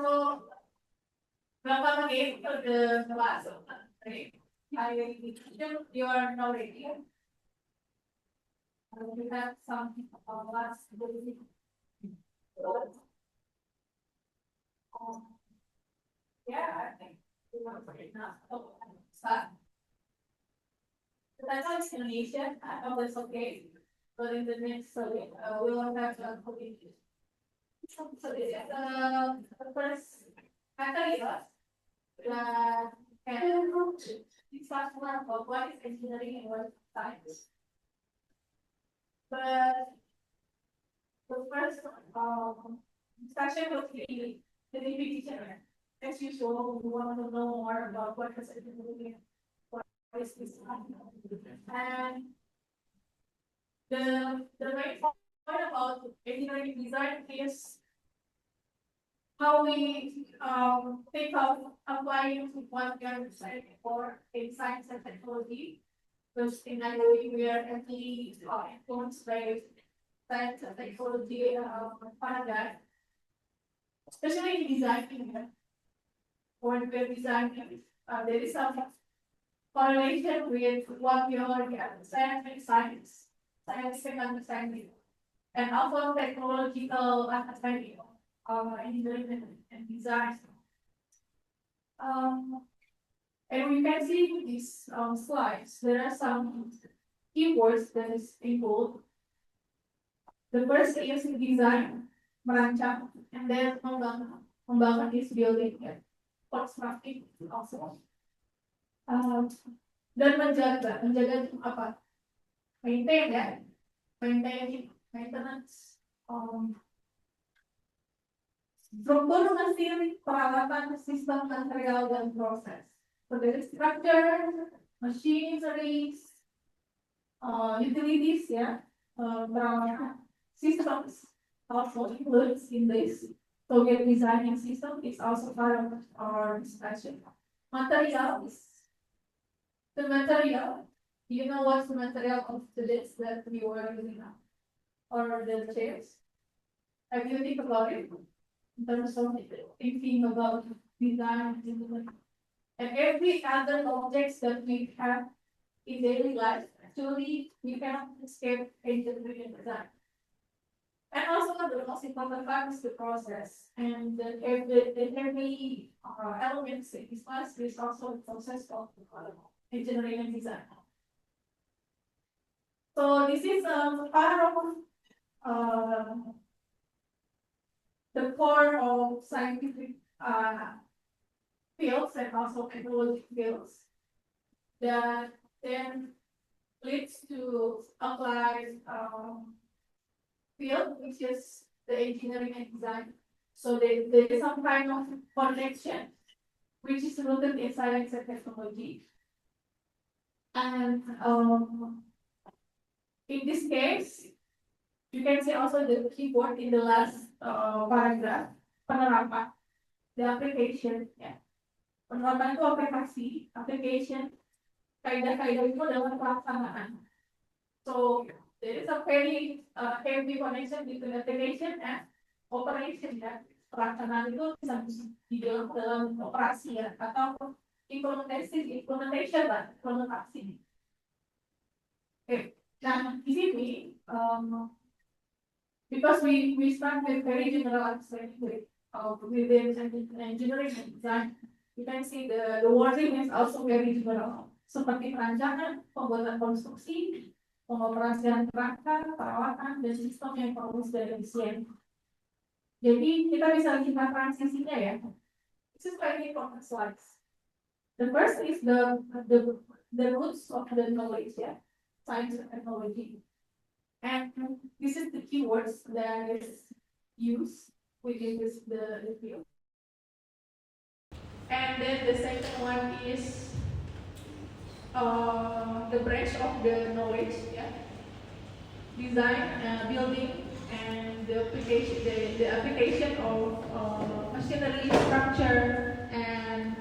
So, welcome again to the class. I will your knowledge here. We have some last yeah, I think we want to start. The title is explanation. I hope that's okay. But in the next study, we will have a community. So the first category that can discuss more about what is engineering and what is science. But the first discussion will be the repetition. As usual, we want to know more about what is engineering, what is this, and the main point about engineering design is how we think of applying what we are studying for in science and technology. Because in IoT, we are actually influenced by science and technology paradigm, especially in designing. When we're designing, there is some correlation with what we already understand in scientific understanding, and also technological understanding of engineering and design. And we can see in these slides, there are some keywords that is involved. The first is design, merancang, and then membangun is building, constructing also. Dan menjaga itu apa? Maintain ya, maintenance. Struktur mesin, peralatan, sistem, material, dan proses. So there is structure, machineries, utilities, peralatan, systems also includes in this. So we are designing system is also part of our discussion. Materials. The material, you know what's the material of the disc that we were using now? Or the chairs? Have you think about it? In terms of thinking about design and every other objects that we have in daily life, actually we cannot escape engineering design. And also the most important part is the process, and every elements in this class is also the process of engineering and design. So this is part of the core of scientific fields and also technology fields that then leads to applied field, which is the engineering and design. So there is some kind of connection which is rooted in science and technology. And in this case, you can see also the keyword in the last paragraph, penerapan, the application, penerapan itu aplikasi, application, kaidah-kaidah itu dalam pelaksanaan. So there is a very heavy connection between application and operation, pelaksanaan itu bisa di dalam operasi atau implementation implementasi. Okay, nah di sini because we start with very general understanding with engineering and design, you can see the wording is also very general, seperti perancangan, pembuatan konstruksi, pengoperasian perangkat, perawatan, dan sistem yang bagus dan efisien. Jadi kita bisa lihat transisinya ya. This is very important slides. The first is the roots of the knowledge, science and technology. And this is the keywords that is used within the field. And then the second one is the branch of the knowledge, design, building, and the application of machinery, structure, and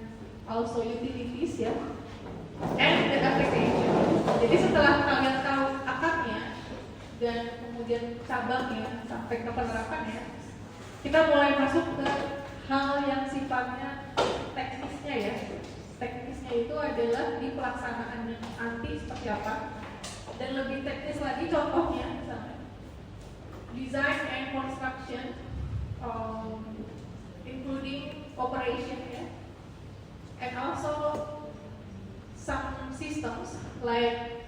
also utilities, and the application. Jadi setelah kalian tahu akarnya dan kemudian cabangnya sampai ke penerapannya, kita mulai masuk ke hal yang sifatnya teknisnya ya. Teknisnya itu adalah di pelaksanaannya nanti seperti apa. Dan lebih teknis lagi contohnya misalnya design and construction, including operation ya, and also some systems like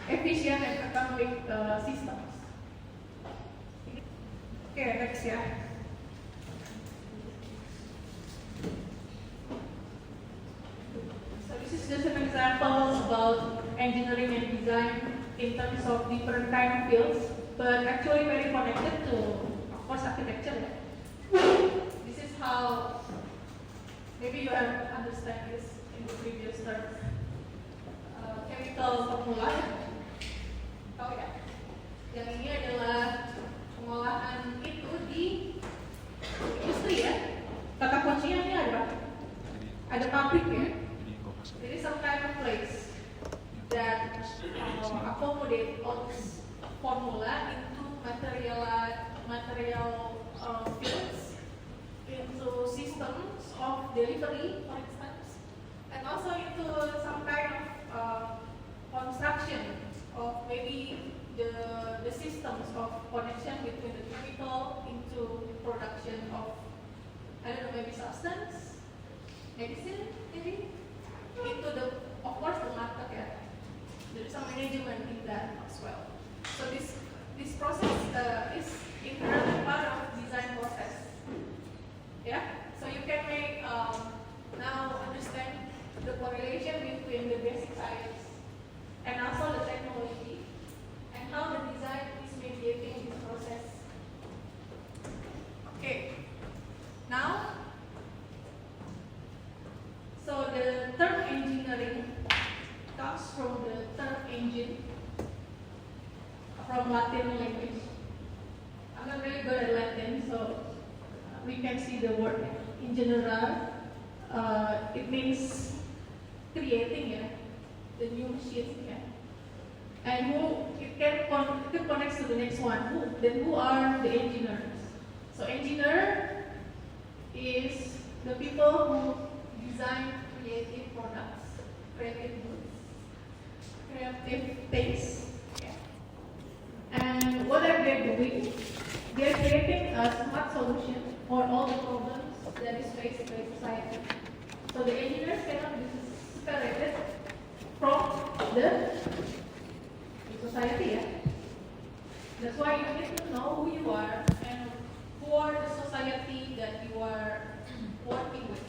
efficient and economic systems. Okay, next ya. So this is just an example about engineering and design in terms of different kind of fields, but actually very connected to, of course, architecture. This is how maybe you have understand this in the previous terms. Chemical formula. Tahu ya? Yang ini adalah pengolahan itu di industri ya. Kata kuncinya ini ada pabrik ya. Jadi some kind of place that accommodate all this formula into material fields, into systems of delivery, for instance, and also into some kind of construction of maybe the systems of connection between the chemical into production of, I don't know, maybe substance, medicine, maybe into the, of course, the market. Yeah, there is some management in that as well. So this process is inherently part of design process. Yeah, so you can make now understand the correlation between the basic science and also the technology, and how the design is mediating this process. Okay, now, so the term engineering comes from the term engine, from Latin language. I'm not really good at Latin, so we can see the word in general. It means creating, yeah, the new machine, yeah. And it connects to the next one. Who are the engineers? So engineer is the people who design creative products, creative goods, creative things. Yeah. And what are they doing? They are creating a smart solution for all the problems that is faced by society. So the engineers cannot be separated from the society. Yeah? That's why you need to know who you are and who are the society that you are working with.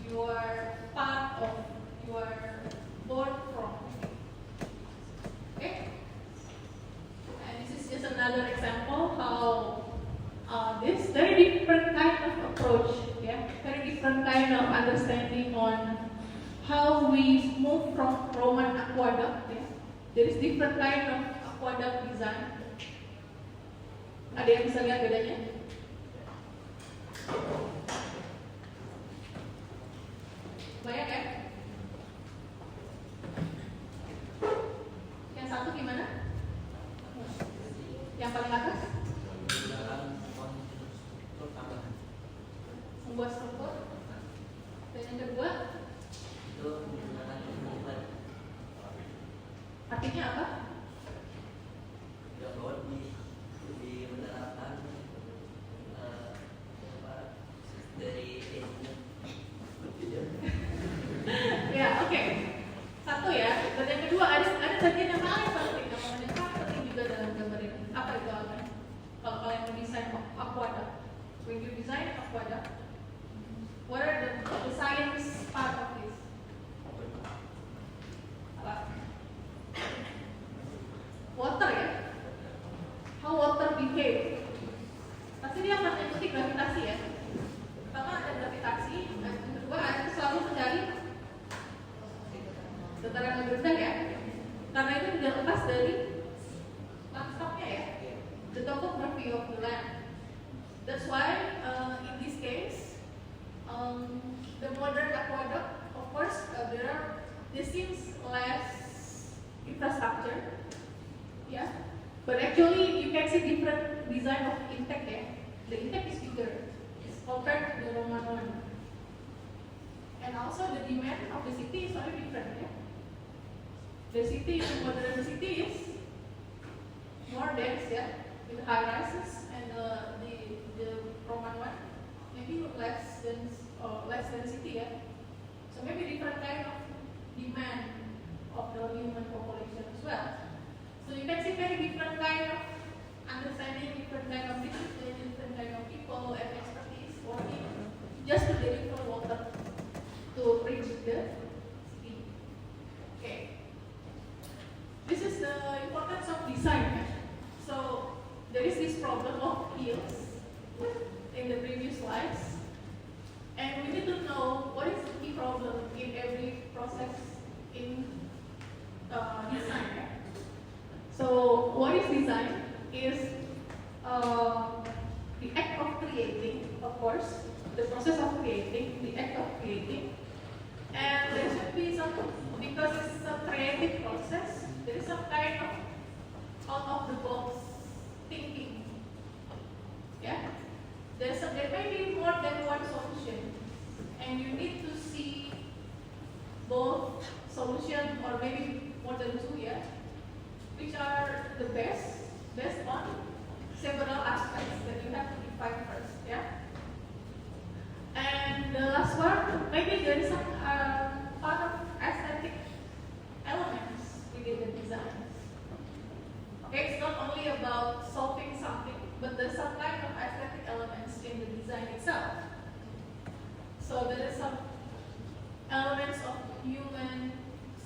You are part of, you are born from. Okay? And this is just another example how this very different kind of approach, yeah, very different kind of understanding on how we move from Roman aqueduct. Yeah. There is different kind of aqueduct design. Ada yang bisa lihat bedanya? Banyak ya? Yang satu gimana? Yang paling atas? Membuat struktur. Dan yang kedua? Artinya apa? Ya, oke. Satu ya. Dan yang kedua ada bagian yang paling penting, yang paling penting juga dalam gambar ini. Apa itu Alvin? Kalau kalian mendesain aqueduct, when you design aqueduct, what are the science part of this? Apa? Water ya. How water behave? Pasti dia akan mengikuti gravitasi ya. Pertama ada gravitasi, dan yang kedua ada selalu mencari dataran lebih rendah ya. Karena itu tidak lepas dari lanskapnya ya, the topography of the land. That's why in this case, the modern aqueduct, of course, there seems less infrastructure, yeah. But actually, you can see different design of intake. Yeah, the intake is bigger. It's compared to the Roman one. And also the demand of the city is very different. Yeah? The city, the modern city is more dense, yeah, with high rises, and the Roman one maybe less density, yeah. So maybe different kind of demand of the human population as well. So you can see very different kind of understanding, different kind of discipline, different kind of people and expertise working just to deliver water to reach the city. Okay. This is the importance of design. So there is this problem of hills in the previous slides, and we need to know what is the key problem in every process in design. So what is design? Is the act of creating, of course, the process of creating, the act of creating, and there should be some, because it's a creative process, there is some kind of out of the box thinking. Yeah, there may be more than one solution, and you need to see both solution or maybe more than two, yeah, which are the best on several aspects that you have to define first. Yeah, and the last one, maybe there is some part of aesthetic elements within the design. Okay, it's not only about solving something, but there's some kind of aesthetic elements in the design itself. So there is some elements of human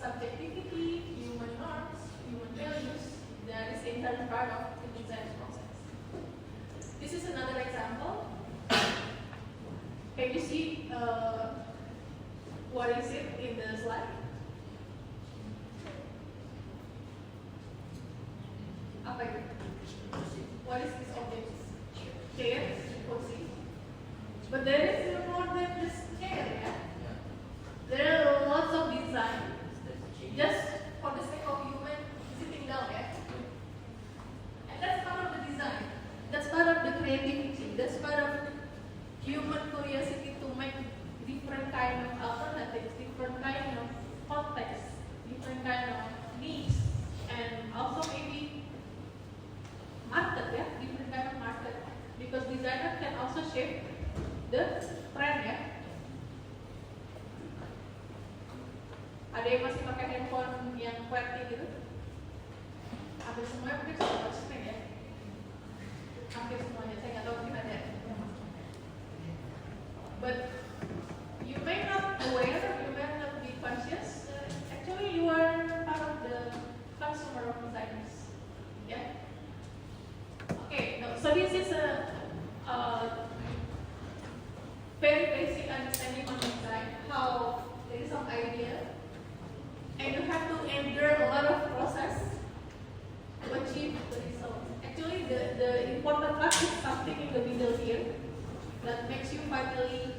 subjectivity, human norms, human values that is inherent part of the design process. This is another example. Can you see what is it in the slide? Apa itu? What is this object? Chair, kursi. But there is more than just chair, yeah? There are lots of design just for the sake of human sitting down, yeah? And that's part of the design. That's part of the creativity. That's part of human curiosity to make different kind of alternatives, different kind of context, different kind of needs, and also maybe market, yeah, different kind of market, because designer can also shape the trend, ya. Ada yang masih pakai handphone yang QWERTY gitu? Hampir semuanya mungkin sudah touch screen, ya. Hampir semuanya, saya nggak tahu mungkin ada. But you may not aware, you may not be conscious. Actually, you are part of the consumer of designers, yeah. Okay, so this is a very basic understanding of design, how there is some idea, and you have to endure a lot of process to achieve the result. Actually, the important part is something in the middle here that makes you finally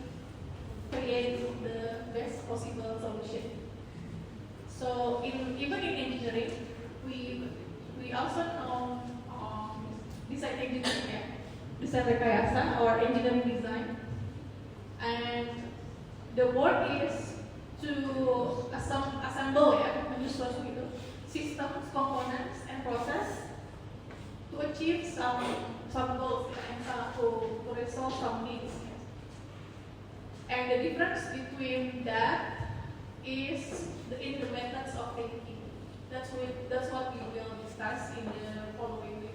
create the best possible solution. So, even in engineering, we also know design engineering, ya, desain rekayasa or engineering design, and the work is to assemble, ya, menyusun gitu, systems, components, and process to achieve some goals, ya, and to resolve some needs. And the difference between that is in the methods of thinking. That's what we will discuss in the following week.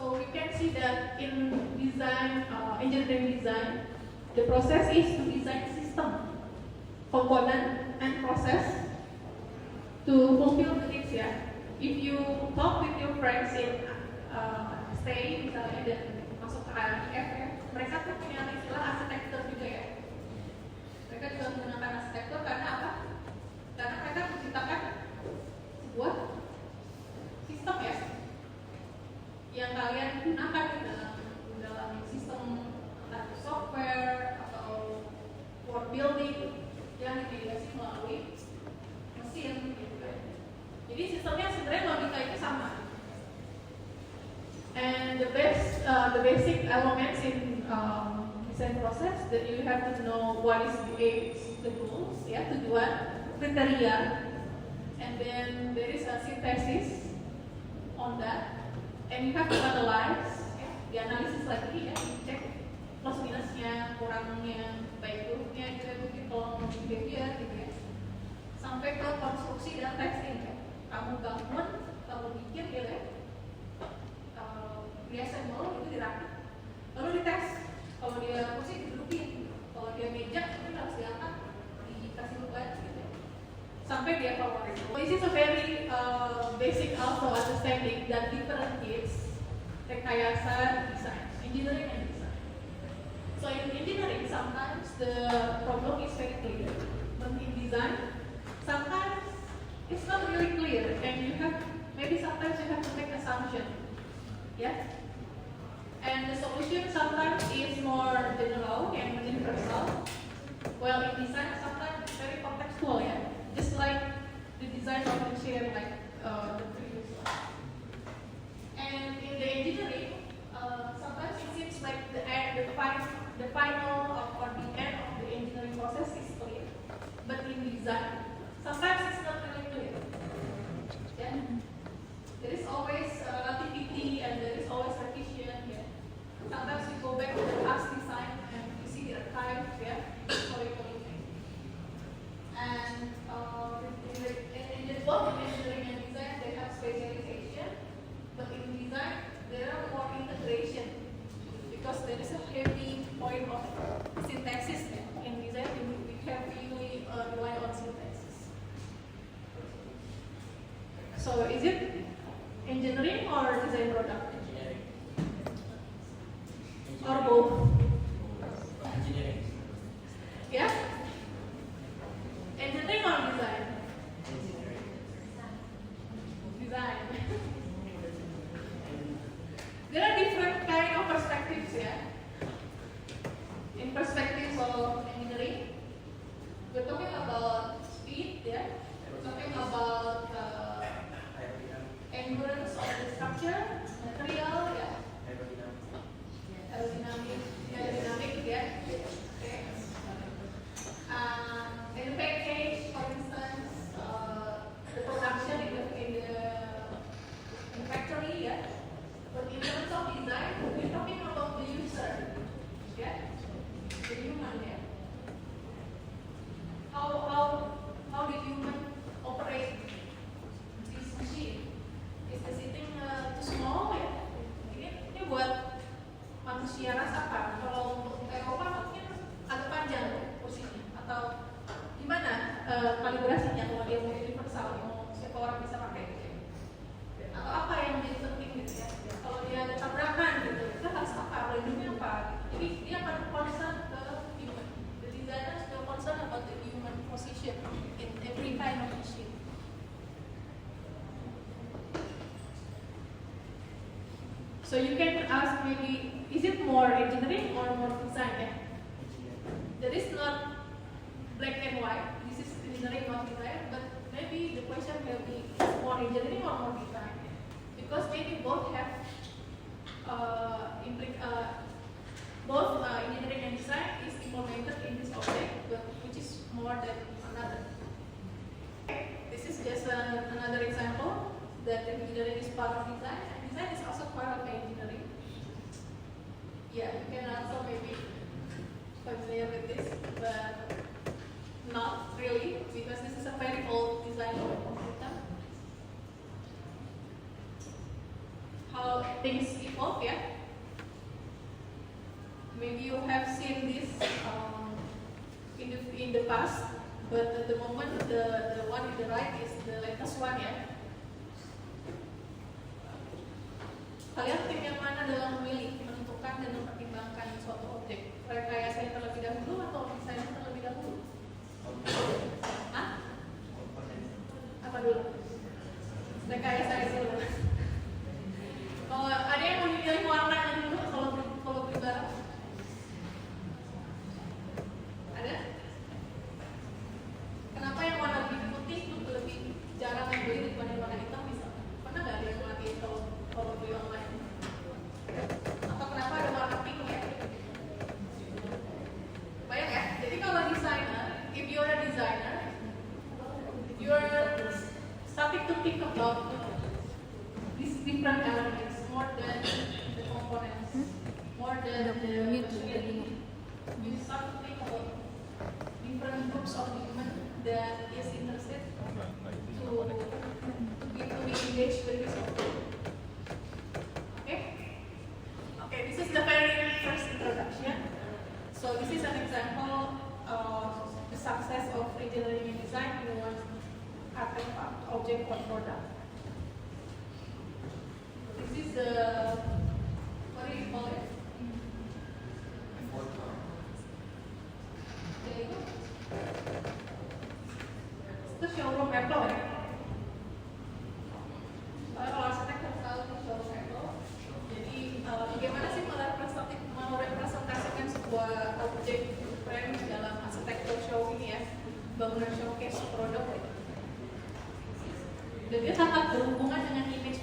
So we can see that in design, engineering design, the process is to design system, component, and process to fulfill the needs, ya. If you talk with your friends in stay misalnya dan masuk ke RIF, ya, mereka tuh punya istilah arsitektur juga, ya. Mereka juga menggunakan arsitektur karena apa? Karena mereka menciptakan sebuah sistem, ya, yang kalian gunakan di dalam sistem entah software atau word building yang didelegasi melalui mesin, gitu kan. Jadi sistemnya sebenarnya logika itu sama. And the the basic elements in design process that you have to know what is the aims, the goals, ya, tujuan, kriteria, and then there is a synthesis on that, and you have to analyze, ya, dianalisis lagi, ya, cek plus minusnya, kurangnya, baik buruknya, juga mungkin kalau behavior gitu ya, sampai ke konstruksi dan testing, ya. Kamu bangun, kamu bikin gitu ya, reassemble itu dirakit, lalu dites. Kalau dia kursi didudukin, kalau dia meja mungkin harus diangkat, dikasih beban gitu, sampai dia evaluasi. This is a very basic also understanding that differentiates rekayasa design, engineering and design. So in engineering sometimes the problem is very clear, but in design sometimes it's not really clear, and you have maybe sometimes you have to make assumption, yeah. And the solution sometimes is more general and universal. Well, in design sometimes it's very contextual, yeah. Just like the design of the chair, like the previous one. And in the engineering, sometimes it seems like the final or the end of the engineering process is clear. But in design, sometimes it's not really clear. Yeah. There is always relativity and there is always revision. Yeah. Sometimes you go back to the past design and you see the archive. Yeah. Historically. And in both engineering and design, they have specialization. But in design, there are more integration because there is a heavy point of synthesis. Yeah. In design, we heavily rely on synthesis. So is it engineering or design product? Engineering. Or both? Engineering. Yeah? Engineering or design? Engineering. Design. There are different kind of perspectives, yeah? In perspectives of engineering, we're talking about speed, yeah? We're talking about endurance of the structure, material, yeah? Aerodynamic, yeah? Okay. In the package, for instance, the production in the factory, yeah? But in terms of design, we're talking about the user, yeah? The human, yeah? How the human operate this machine? Is the sitting too small, ya? Ini buat manusia rasakan. Kalau untuk Eropa mungkin agak panjang kursinya, atau gimana kalibrasinya kalau dia mau universal, mau siapa orang bisa pakai gitu ya? Atau apa yang menjadi penting gitu ya? Kalau dia ada tabrakan gitu, kita harus apa? Pelindungnya apa? Jadi dia akan concern ke human. The designer still concern about the human position in every kind of machine. So you can ask maybe, is it more engineering or more design? Yeah? That is not black and white. This is engineering or design, but maybe the question will be more engineering or more design, because maybe both have both engineering and design is implemented in this object, but which is more than another. This is just another example that engineering is part of design, and design is also part of engineering. Yeah, you can also maybe familiar with this, but not really, because this is a very old design system. How things evolve, yeah. Maybe you have seen this in the past, but at the moment the one in the right is the latest one, yeah. Kalian tim yang mana dalam memilih, menentukan dan mempertimbangkan suatu objek? Rekayasa terlebih dahulu atau desain terlebih dahulu? Hah? Apa dulu? Rekayasa dulu. Kalau ada yang mau memilih warnanya dulu, kalau beli barang? Ada? Kenapa yang warna biru putih lebih jarang yang beli dibanding warna hitam misalnya? Pernah nggak ada yang melatih kalau beli online? different elements, more than the components, more than the machinery. You start to think about different groups of human that is interested to be engaged with this topic. Okay? Okay, this is the very first introduction. So this is an example of the success of engineering and design in one artifact, object, or product. This is the, what do you call it? There you go. Itu showroom Apple ya? Kalau arsitek harus tahu itu showroom Apple. Jadi bagaimana sih merepresentasikan sebuah objek frame dalam arsitektur show ini ya, bangunan showcase produk gitu. Dan dia sangat berhubungan dengan image